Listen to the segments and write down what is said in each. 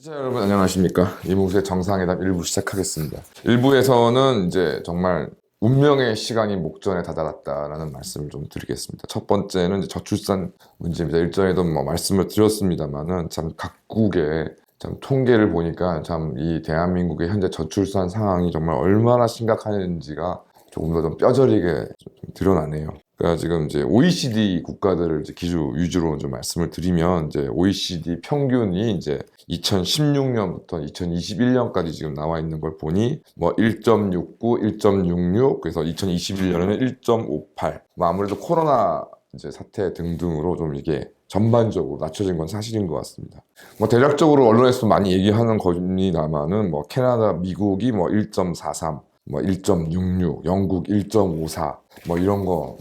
시청자 여러분 안녕하십니까. 이문수의 정상회담 1부 시작하겠습니다. 1부에서는 이제 정말 운명의 시간이 목전에 다다랐다라는 말씀을 좀 드리겠습니다. 첫 번째는 이제 저출산 문제입니다. 일전에도 말씀을 드렸습니다만은 참 각국의 참 통계를 보니까 참 이 대한민국의 현재 저출산 상황이 정말 얼마나 심각한지가 조금 더 좀 뼈저리게 좀 드러나네요. 그러니까 지금 이제 OECD 국가들을 이제 위주로 좀 말씀을 드리면 이제 OECD 평균이 이제 2016년부터 2021년까지 지금 나와 있는 걸 보니 1.69, 1.66 그래서 2021년에는 1.58 아무래도 코로나 이제 사태 등등으로 좀 이게 전반적으로 낮춰진 건 사실인 것 같습니다. 대략적으로 언론에서 많이 얘기하는 겁니다만은 캐나다, 미국이 1.43 1.66, 영국 1.54, 이런 거,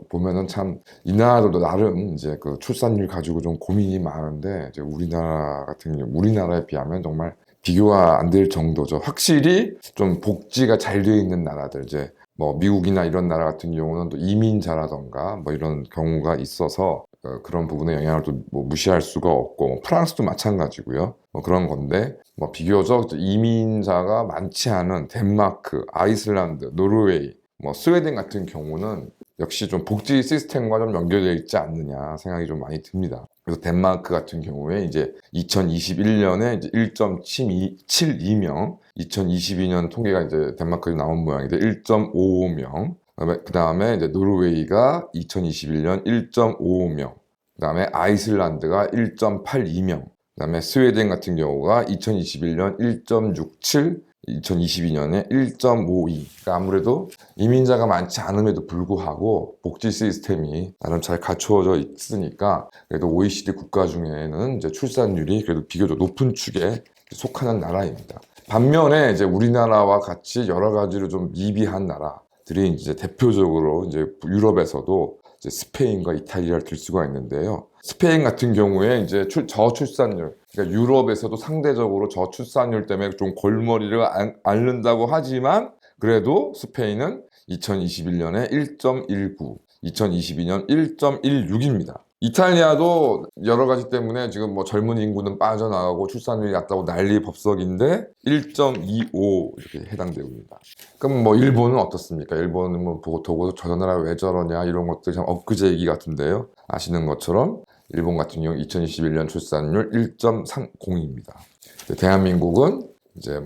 보면은 참, 이 나라들도 나름 이제 그 출산율 가지고 좀 고민이 많은데, 이제 우리나라 같은 경우, 우리나라에 비하면 정말 비교가 안 될 정도죠. 확실히 좀 복지가 잘 되어 있는 나라들, 이제 미국이나 이런 나라 같은 경우는 또 이민자라던가 이런 경우가 있어서 그런 부분에 영향을 또 무시할 수가 없고 프랑스도 마찬가지고요. 그런 건데 비교적 이민자가 많지 않은 덴마크, 아이슬란드, 노르웨이, 스웨덴 같은 경우는 역시 좀 복지 시스템과 좀 연결되어 있지 않느냐 생각이 좀 많이 듭니다. 그래서 덴마크 같은 경우에 이제 2021년에 이제 1.72명, 2022년 통계가 이제 덴마크에 나온 모양인데 1.55명, 그 다음에 이제 노르웨이가 2021년 1.55명, 그 다음에 아이슬란드가 1.82명, 그 다음에 스웨덴 같은 경우가 2021년 1.67, 2022년에 1.52. 그러니까 아무래도 이민자가 많지 않음에도 불구하고 복지 시스템이 나름 잘 갖추어져 있으니까 그래도 OECD 국가 중에는 이제 출산율이 그래도 비교적 높은 축에 속하는 나라입니다. 반면에 이제 우리나라와 같이 여러 가지로 좀 미비한 나라들이 이제 대표적으로 이제 유럽에서도 이제 스페인과 이탈리아를 들 수가 있는데요. 스페인 같은 경우에 이제 저출산율, 그러니까 유럽에서도 상대적으로 저출산율 때문에 좀 골머리를 앓는다고 하지만 그래도 스페인은 2021년에 1.19, 2022년 1.16입니다. 이탈리아도 여러 가지 때문에 지금 젊은 인구는 빠져나가고 출산율이 낮다고 난리 법석인데 1.25 이렇게 해당되고 있습니다. 그럼 일본은 어떻습니까? 일본은 보고 저 나라 왜 저러냐 이런 것들이 참 엊그제 얘기 같은데요. 아시는 것처럼 일본 같은 경우 2021년 출산율 1.30입니다. 대한민국은 이제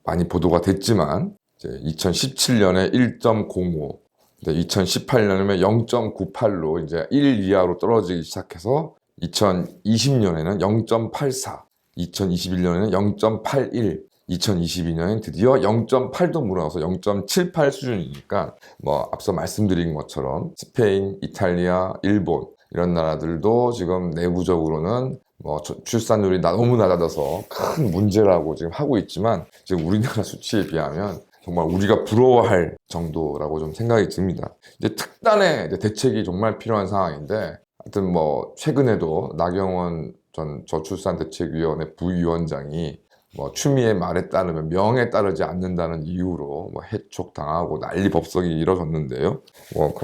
많이 보도가 됐지만 이제 2017년에 1.05, 2018년에 0.98로 이제 1 이하로 떨어지기 시작해서 2020년에는 0.84, 2021년에는 0.81, 2022년엔 드디어 0.8도 무너져서 0.78 수준이니까 앞서 말씀드린 것처럼 스페인, 이탈리아, 일본 이런 나라들도 지금 내부적으로는 출산율이 너무 낮아져서 큰 문제라고 지금 하고 있지만 지금 우리나라 수치에 비하면 정말 우리가 부러워할 정도라고 좀 생각이 듭니다. 이제 특단의 대책이 정말 필요한 상황인데 하여튼 최근에도 나경원 전 저출산대책위원회 부위원장이 추미애 말에 따르면 명에 따르지 않는다는 이유로 해촉당하고 난리 법석이 이뤄졌는데요.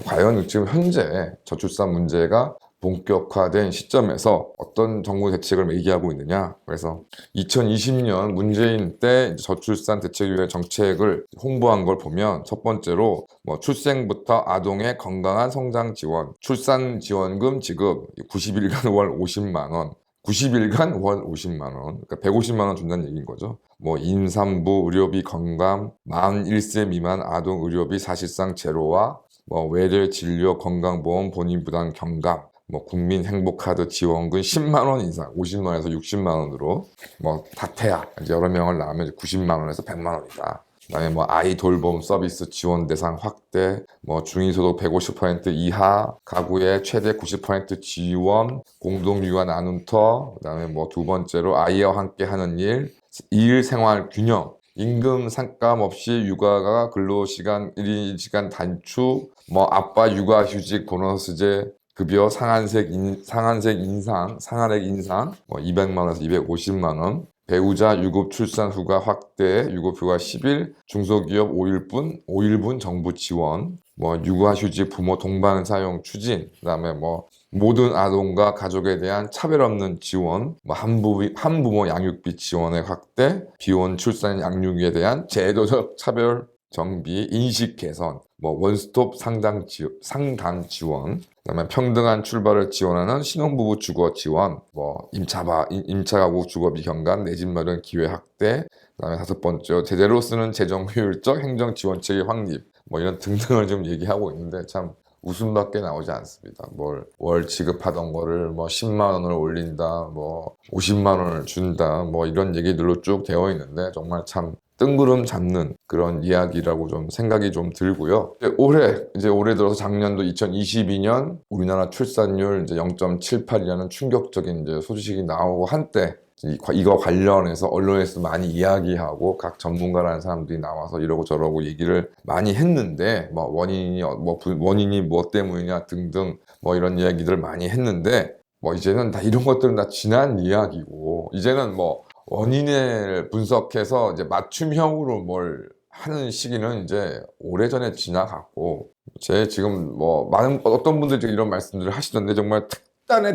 과연 지금 현재 저출산 문제가 본격화된 시점에서 어떤 정부 대책을 얘기하고 있느냐. 그래서 2020년 문재인 때 저출산 대책위원회 정책을 홍보한 걸 보면 첫 번째로 출생부터 아동의 건강한 성장 지원, 출산 지원금 지급 90일간 월 50만 원, 90일간 월 50만 원, 그러니까 150만 원 준다는 얘기인 거죠. 임산부 의료비 건강, 만 1세 미만 아동 의료비 사실상 제로와 외래 진료 건강보험 본인 부담 경감, 국민 행복카드 지원금 10만 원 이상, 50만 원에서 60만 원으로 다태아 여러 명을 낳으면 90만 원에서 100만 원이다. 그다음에 아이 돌봄 서비스 지원 대상 확대, 중위소득 150% 이하 가구의 최대 90% 지원, 공동 육아 나눔터, 그다음에 두 번째로 아이와 함께 하는 일 생활 균형, 임금 상감 없이 육아가 근로시간 1인 시간 단축, 아빠 육아휴직 보너스제 급여 상한액 인상 200만 원에서 250만 원, 배우자 유급 출산 휴가 확대, 유급휴가 10일, 중소기업 5일분 정부 지원, 육아휴직 부모 동반 사용 추진, 그다음에 모든 아동과 가족에 대한 차별 없는 지원, 뭐 한부모 양육비 지원의 확대, 비혼 출산 양육에 대한 제도적 차별 정비, 인식 개선, 뭐 원스톱 상담 지원, 그다음에 평등한 출발을 지원하는 신혼부부 주거 지원, 뭐 임차 가구 주거비 경감, 내 집 마련 기회 확대, 그다음에 다섯 번째 제대로 쓰는 재정 효율적 행정 지원 체계 확립, 뭐 이런 등등을 좀 얘기하고 있는데 참 웃음밖에 나오지 않습니다. 월 지급하던 거를 뭐 10만 원을 올린다, 뭐 50만 원을 준다, 뭐 이런 얘기들로 쭉 되어 있는데 정말 참 뜬구름 잡는 그런 이야기라고 좀 생각이 좀 들고요. 올해 들어서 작년도 2022년 우리나라 출산율 이제 0.78이라는 충격적인 이제 소식이 나오고 한때 이거 관련해서 언론에서 많이 이야기하고 각 전문가라는 사람들이 나와서 이러고 저러고 얘기를 많이 했는데 뭐 원인이 뭐 때문이냐 등등 뭐 이런 이야기들을 많이 했는데 뭐 이제는 다 이런 것들은 다 지난 이야기고 이제는 뭐 원인을 분석해서 이제 맞춤형으로 뭘 하는 시기는 이제 오래전에 지나갔고 제 지금 뭐 많은 어떤 분들이 이런 말씀들을 하시던데 정말 특단의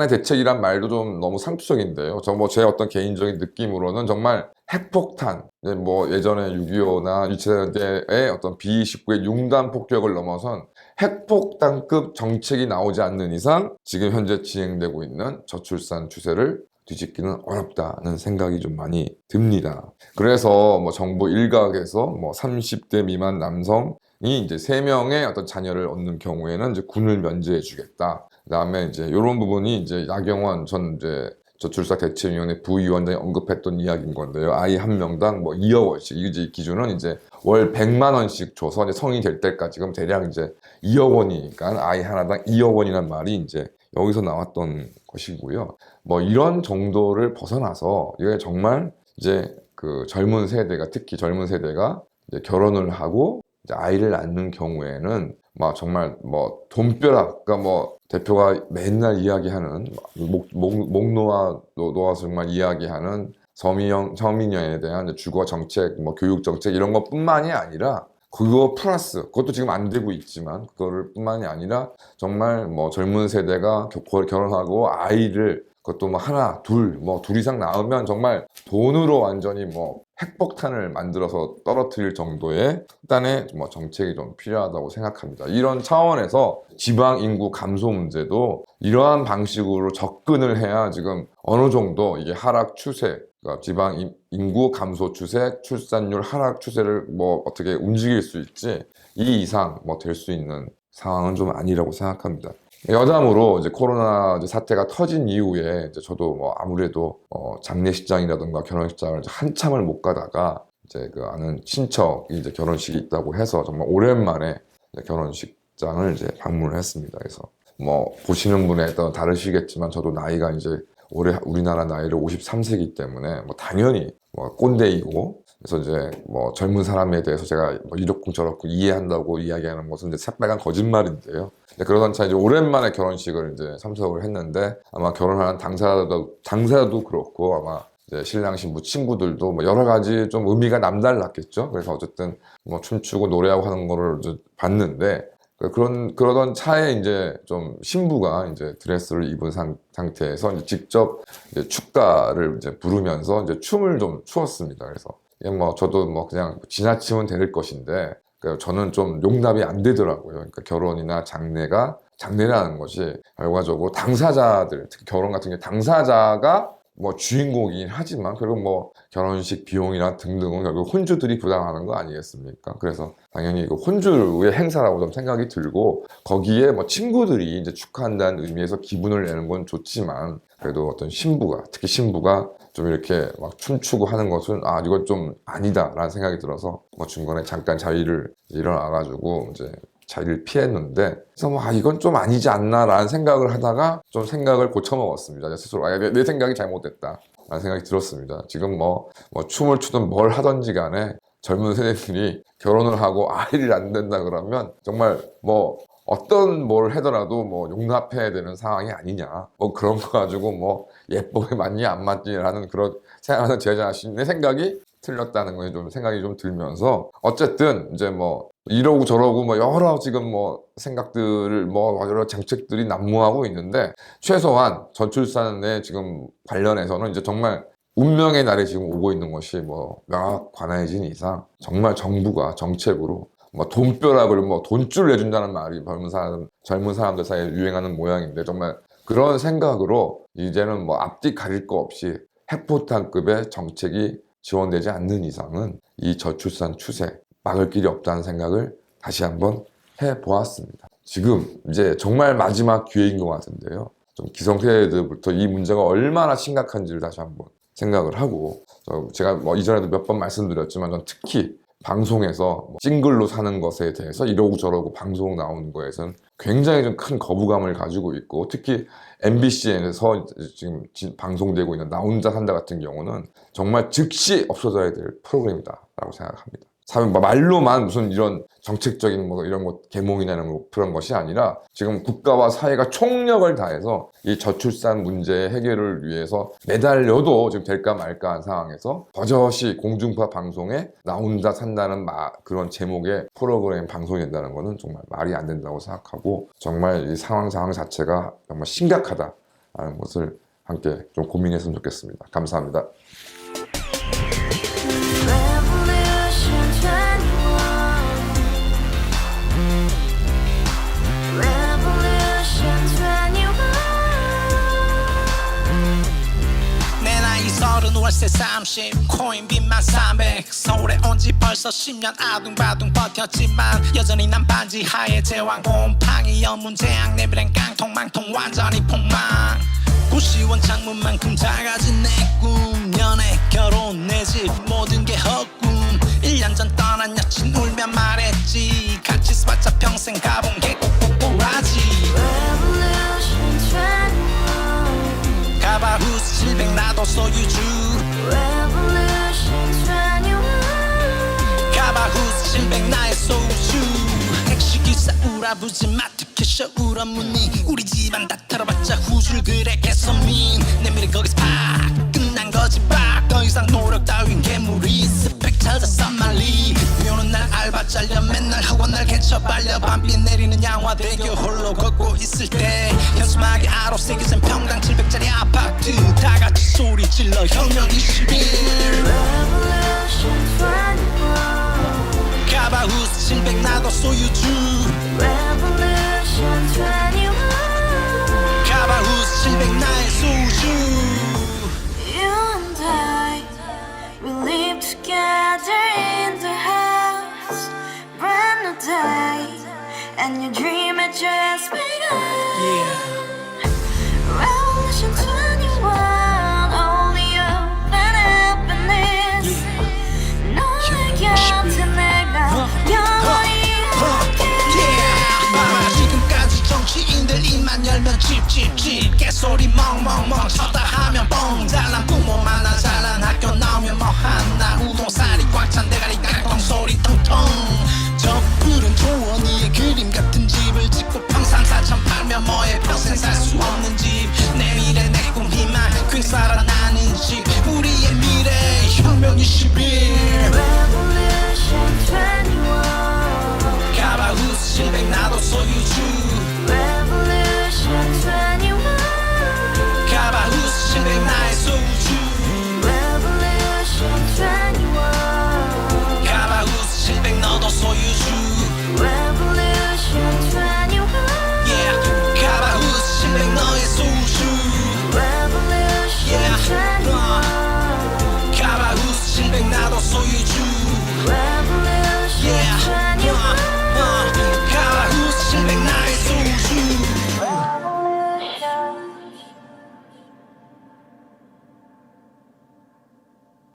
대책이란 말도 좀 너무 상투적인데요. 제 어떤 개인적인 느낌으로는 정말 핵폭탄, 뭐 예전에 6.25나 2차대의 어떤 B29의 융단 폭격을 넘어선 핵폭탄급 정책이 나오지 않는 이상 지금 현재 진행되고 있는 저출산 추세를 뒤집기는 어렵다는 생각이 좀 많이 듭니다. 그래서 뭐 정부 일각에서 뭐 30대 미만 남성이 이제 3명의 어떤 자녀를 얻는 경우에는 이제 군을 면제해 주겠다. 그다음에 이제 이런 부분이 이제 나경원 전 이제 저출산 대책위원회 부위원장이 언급했던 이야기인 건데요. 아이 한 명당 뭐 2억 원씩 이제 기준은 이제 월 100만 원씩 줘서 이제 성인이 될 때까지 그럼 대략 이제 2억 원이니까 아이 하나당 2억 원이란 말이 이제 여기서 나왔던 것이고요. 뭐 이런 정도를 벗어나서 이게 정말 이제 그 젊은 세대가 특히 젊은 세대가 이제 결혼을 하고 이제 아이를 낳는 경우에는 막 정말 뭐 돈벼락 그러니까 뭐 대표가 맨날 이야기하는 목 놓아서 정말 이야기하는 서민영에 대한 주거 정책, 뭐 교육 정책 이런 것뿐만이 아니라 그거 플러스 그것도 지금 안 되고 있지만 그거를 뿐만이 아니라 정말 뭐 젊은 세대가 결혼하고 아이를 그것도 뭐 하나, 둘 이상 낳으면 정말 돈으로 완전히 뭐 핵폭탄을 만들어서 떨어뜨릴 정도의 일단의 뭐 정책이 좀 필요하다고 생각합니다. 이런 차원에서 지방 인구 감소 문제도 이러한 방식으로 접근을 해야 지금 어느 정도 이게 하락 추세, 그러니까 지방 인구 감소 추세, 출산율 하락 추세를 뭐 어떻게 움직일 수 있지 이 이상 뭐 될 수 있는 상황은 좀 아니라고 생각합니다. 여담으로 이제 코로나 이제 사태가 터진 이후에 이제 저도 뭐 아무래도 장례식장이라든가 결혼식장을 이제 한참을 못 가다가 이제 그 아는 친척이 이제 결혼식이 있다고 해서 정말 오랜만에 이제 결혼식장을 이제 방문을 했습니다. 그래서 뭐 보시는 분에 따라 다르시겠지만 저도 나이가 이제 올해 우리나라 나이를 53세이기 때문에 뭐 당연히 뭐 꼰대이고 그래서 이제 뭐 젊은 사람에 대해서 제가 뭐 이렇고 저렇고 이해한다고 이야기하는 것은 이제 새빨간 거짓말인데요. 그러던 차 이제 오랜만에 결혼식을 이제 참석을 했는데 아마 결혼하는 당사자도 그렇고 아마 이제 신랑 신부 친구들도 뭐 여러 가지 좀 의미가 남달랐겠죠. 그래서 어쨌든 뭐 춤추고 노래하고 하는 거를 이제 봤는데 그러던 차에 이제 좀 신부가 이제 드레스를 입은 상태에서 이제 직접 이제 축가를 이제 부르면서 이제 춤을 좀 추었습니다. 그래서 뭐 저도 뭐 그냥 지나치면 될 것인데 저는 좀 용납이 안 되더라고요. 그러니까 결혼이나 장례라는 것이 결과적으로 당사자들, 특히 결혼 같은 경우 당사자가 뭐 주인공이긴 하지만 그리고 뭐 결혼식 비용이나 등등은 결국 혼주들이 부담하는 거 아니겠습니까? 그래서 당연히 그 혼주의 행사라고 좀 생각이 들고 거기에 뭐 친구들이 이제 축하한다는 의미에서 기분을 내는 건 좋지만 그래도 어떤 특히 신부가 좀 이렇게 막 춤추고 하는 것은 이건 좀 아니다라는 생각이 들어서 뭐 중간에 잠깐 자리를 일어나가지고 이제 자리를 피했는데 그래서 이건 좀 아니지 않나라는 생각을 하다가 좀 생각을 고쳐먹었습니다. 스스로 내 생각이 잘못됐다 라는 생각이 들었습니다. 지금 뭐 춤을 추든 뭘 하든지 간에 젊은 세대들이 결혼을 하고 아이를 낳는다 그러면 정말 뭐 어떤 뭘 하더라도 뭐 용납해야 되는 상황이 아니냐 뭐 그런 거 가지고 뭐 예쁘게 맞니 안 맞니라는 그런 생각하는 제 자신의 생각이 틀렸다는 거에 좀 생각이 좀 들면서 어쨌든 이제 뭐 이러고 저러고 뭐 여러 지금 뭐 생각들을 뭐 여러 정책들이 난무하고 있는데 최소한 저출산에 지금 관련해서는 이제 정말 운명의 날이 지금 오고 있는 것이 뭐 명확 관해진 이상 정말 정부가 정책으로 뭐 돈벼락을 뭐 돈줄 내준다는 말이 젊은 사람들 사이에 유행하는 모양인데 정말 그런 생각으로 이제는 뭐 앞뒤 가릴 거 없이 핵포탄급의 정책이 지원되지 않는 이상은 이 저출산 추세 막을 길이 없다는 생각을 다시 한번 해보았습니다. 지금 이제 정말 마지막 기회인 것 같은데요. 좀 기성세대들부터 이 문제가 얼마나 심각한지를 다시 한번 생각을 하고 제가 뭐 이전에도 몇 번 말씀드렸지만 전 특히 방송에서 싱글로 사는 것에 대해서 이러고 저러고 방송 나오는 거에서는 굉장히 좀 큰 거부감을 가지고 있고 특히 MBC에서 지금 방송되고 있는 나 혼자 산다 같은 경우는 정말 즉시 없어져야 될 프로그램이다 라고 생각합니다. 말로만 무슨 이런 정책적인 뭐 이런 것 계몽이나 이런 거 그런 것이 아니라 지금 국가와 사회가 총력을 다해서 이 저출산 문제 해결을 위해서 매달려도 지금 될까 말까 한 상황에서 버젓이 공중파 방송에 나 혼자 산다는 그런 제목의 프로그램 방송이 된다는 것은 정말 말이 안 된다고 생각하고 정말 이 상황 자체가 정말 심각하다는 것을 함께 좀 고민했으면 좋겠습니다. 감사합니다. 월세 30 코인빚만 300 서울에 온 지 벌써 10년 아둥바둥 버텼지만 여전히 난 반지 하에 제왕 곰팡이 연문제약 내비랑 깡통망통 완전히 폭망 고시원 창문만큼 작아진 내 꿈 연애 결혼 내 집 모든 게 헛꿈 1년 전 떠난 여친 울며 말했지 같이 살자 평생 가본 게 꼭꼭꼭하지 가바후스 700 나도 소유주 가바후스 700 나의 소주 택시기사 우라부지 마트 캐셔 울어무니 우리 집안 다 털어봤자 후줄 그래 개선민 내미래 거기서 팍 끝난 거지 팍더 이상 노력 따윈 괴물이 스펙 찾아서 말리 비오는 날 알바 잘려 맨날 학원 날 개쳐 발려 밤비 내리는 양화대교 홀로 걷고 있을 때 현수막에 아로 새겨진 평당 700짜리 아파트 다같이 소리 질러 혁명 21 가바후스 700 나도 소유주 가바후스 700 나의 소주 You and I, we live together in the house, brand new day, and your dream had just begun. Revolution 21, only open happiness. 너의 곁에 내가 영원히 지금까지 정치인들 입만 열면 찝찝찝 개소리 멍멍멍 쳤다 하면 뻥 잘난 부모 만나 잘난 학교 나오면 뭐하나 우동살이 꽉 찬 대가리 깡통 소리 텅텅 저 푸른 조원이의 그림 같은 집을 짓고 평상사천 팔면 뭐해 평생 살 수 없는 집 내 미래 내 꿈 희망 괜 살아나는 집 우리의 미래 혁명 21